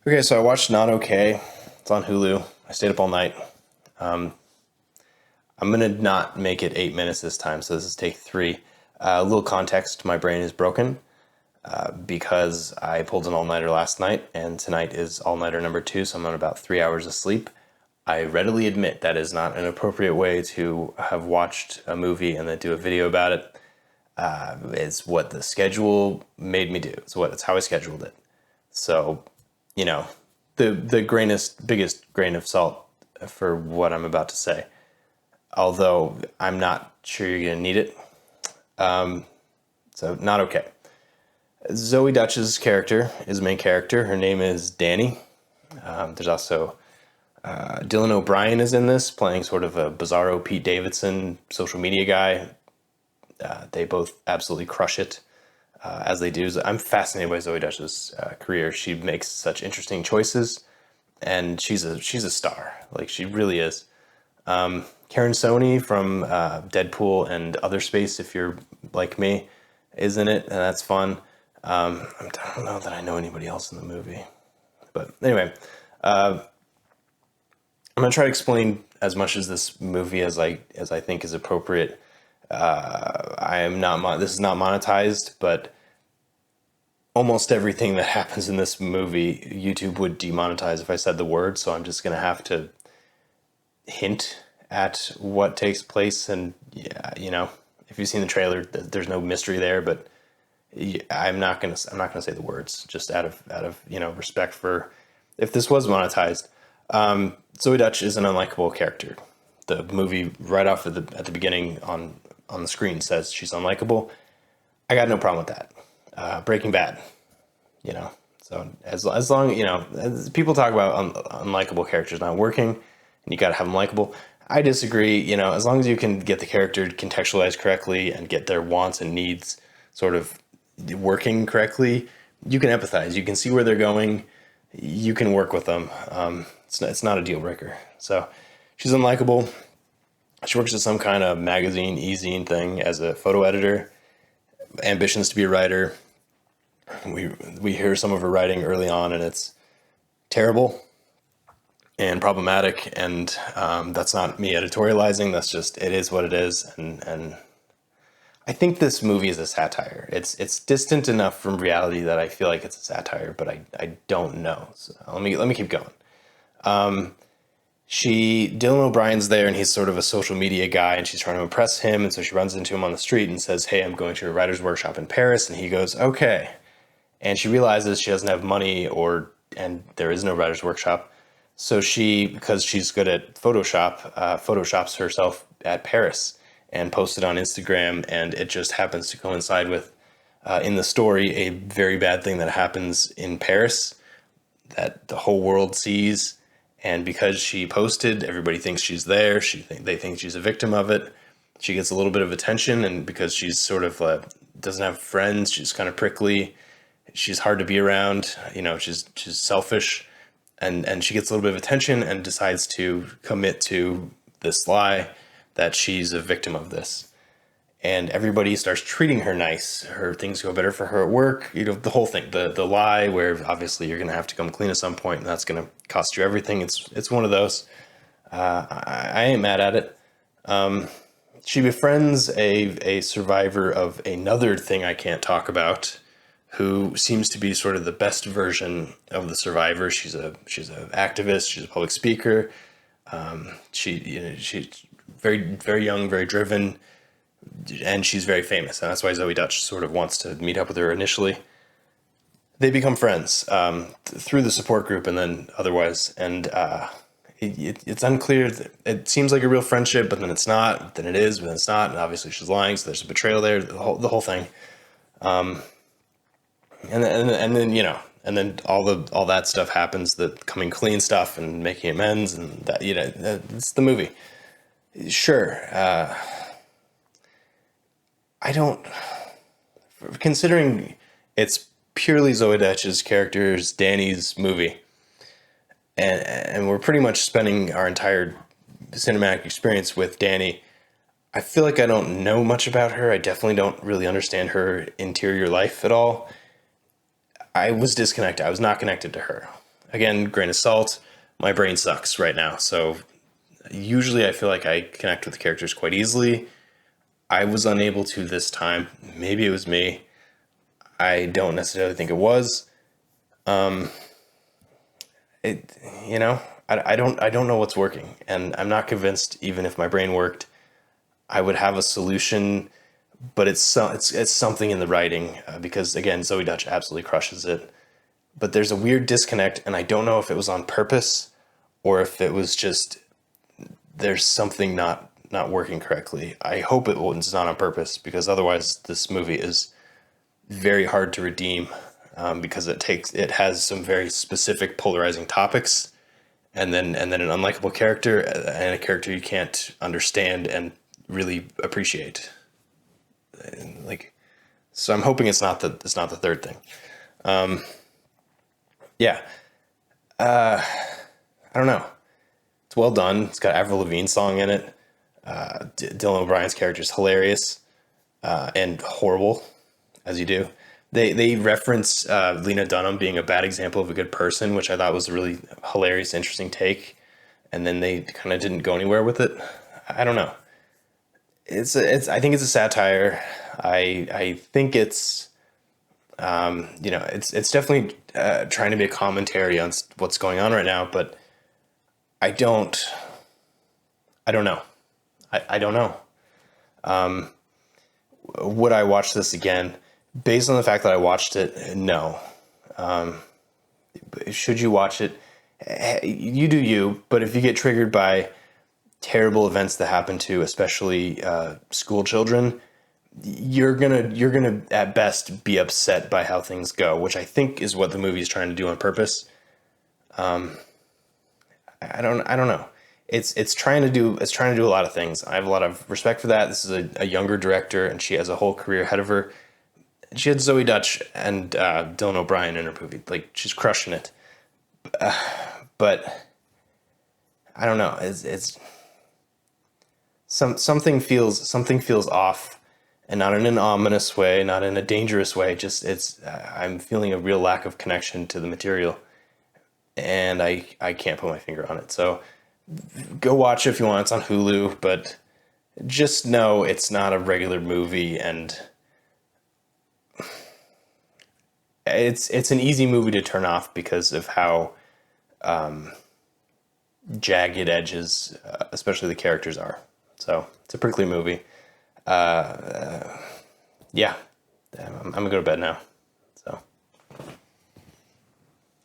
Okay, so I watched Not Okay. It's on Hulu. I stayed up all night. Um, I'm gonna not make it 8 minutes this time, so this is take three. A little context: my brain is broken because I pulled an all-nighter last night, and tonight is all-nighter number two, so I'm on about 3 hours of sleep. I readily admit that is not an appropriate way to have watched a movie and then do a video about it. It's what the schedule made me do. It's how I scheduled it. So, you know, the biggest grain of salt for what I'm about to say. Although I'm not sure you're gonna need it. So not okay. Zoe Dutch's character is the main character. Her name is Danny. There's also Dylan O'Brien is in this, playing sort of a bizarro Pete Davidson social media guy. They both absolutely crush it as they do. I'm fascinated by Zoe Dutch's career. She makes such interesting choices, and she's a star. Like she really is. Karen Sony from Deadpool and Other Space, if you're like me, is in it, and that's fun. I don't know that I know anybody else in the movie, but anyway, I'm gonna try to explain as much as this movie as I think is appropriate. I am not. This is not monetized, but almost everything that happens in this movie, YouTube would demonetize if I said the word. So I'm just gonna have to hint at what takes place, and yeah, if you've seen the trailer, there's no mystery there. But I'm not gonna say the words, just out of respect for if this was monetized. Zoe Dutch is an unlikable character. The movie right off at the beginning on the screen says she's unlikable. I got no problem with that. Breaking Bad, you know. So as long as people talk about unlikable characters not working, and you got to have them likable. I disagree. As long as you can get the character contextualized correctly and get their wants and needs sort of working correctly, you can empathize. You can see where they're going. You can work with them. It's not a deal breaker. So she's unlikable. She works at some kind of magazine, e-zine thing as a photo editor. Ambitions to be a writer. We hear some of her writing early on, and it's terrible and problematic. And that's not me editorializing. That's just it is what it is. And I think this movie is a satire. It's distant enough from reality that I feel like it's a satire, but I don't know. So let me keep going. Dylan O'Brien's there, and he's sort of a social media guy, and she's trying to impress him, and so she runs into him on the street and says, "Hey, I'm going to a writer's workshop in Paris," and he goes, "Okay," and she realizes she doesn't have money, and there is no writer's workshop, so because she's good at Photoshop, photoshops herself at Paris and posts it on Instagram, and it just happens to coincide with, in the story, a very bad thing that happens in Paris that the whole world sees. And because she posted, everybody thinks she's there. They think she's a victim of it. She gets a little bit of attention, and because she's sort of doesn't have friends, she's kind of prickly. She's hard to be around. She's selfish, and she gets a little bit of attention and decides to commit to this lie that she's a victim of this. And everybody starts treating her nice. Her things go better for her at work. The whole thing, the lie where obviously you're going to have to come clean at some point, and that's going to cost you everything. It's one of those. I ain't mad at it. She befriends a survivor of another thing I can't talk about, who seems to be sort of the best version of the survivor. She's an activist. She's a public speaker. She's very, very young, very driven, and she's very famous, and that's why Zoe Dutch sort of wants to meet up with her initially. They become friends through the support group and then otherwise, and it's unclear. It seems like a real friendship, but then it's not. Then it is, but then it's not, and obviously she's lying, so there's a betrayal there. The whole thing, and then all that stuff happens. The coming clean stuff and making amends, and that it's the movie. Sure. I don't, considering it's purely Zoe Dutch's character's Danny's movie, and we're pretty much spending our entire cinematic experience with Danny. I feel like I don't know much about her. I definitely don't really understand her interior life at all. I was disconnected. I was not connected to her. again, grain of salt, my brain sucks right now. So usually I feel like I connect with the characters quite easily. I was unable to this time. Maybe it was me. I don't necessarily think it was. It, you know, I don't know what's working, and I'm not convinced. Even if my brain worked, I would have a solution. But it's something in the writing, because again, Zoe Dutch absolutely crushes it. But there's a weird disconnect, and I don't know if it was on purpose or if it was just there's something not working correctly. I hope it was not on purpose, because otherwise this movie is very hard to redeem, because it has some very specific polarizing topics, and then an unlikable character, and a character you can't understand and really appreciate. And like, so I'm hoping it's not the third thing. Yeah, I don't know. It's well done. It's got Avril Lavigne's song in it. Dylan O'Brien's character is hilarious, and horrible, as you do. They reference Lena Dunham being a bad example of a good person, which I thought was a really hilarious, interesting take. And then they kind of didn't go anywhere with it. I don't know. I think it's a satire. I think it's definitely trying to be a commentary on what's going on right now, but I don't I don't know. I don't know. Would I watch this again? Based on the fact that I watched it, no. Should you watch it? You do you, but if you get triggered by terrible events that happen to especially school children, you're gonna at best be upset by how things go, which I think is what the movie is trying to do on purpose. I don't know. It's trying to do a lot of things. I have a lot of respect for that. This is a younger director, and she has a whole career ahead of her. She had Zoe Dutch and Dylan O'Brien in her movie. Like, she's crushing it. But I don't know. It's something feels off, and not in an ominous way, not in a dangerous way. Just I'm feeling a real lack of connection to the material, and I can't put my finger on it. So go watch it if you want. It's on Hulu, but just know it's not a regular movie, and it's an easy movie to turn off because of how jagged edges, especially the characters are. So it's a prickly movie. Yeah, I'm gonna go to bed now.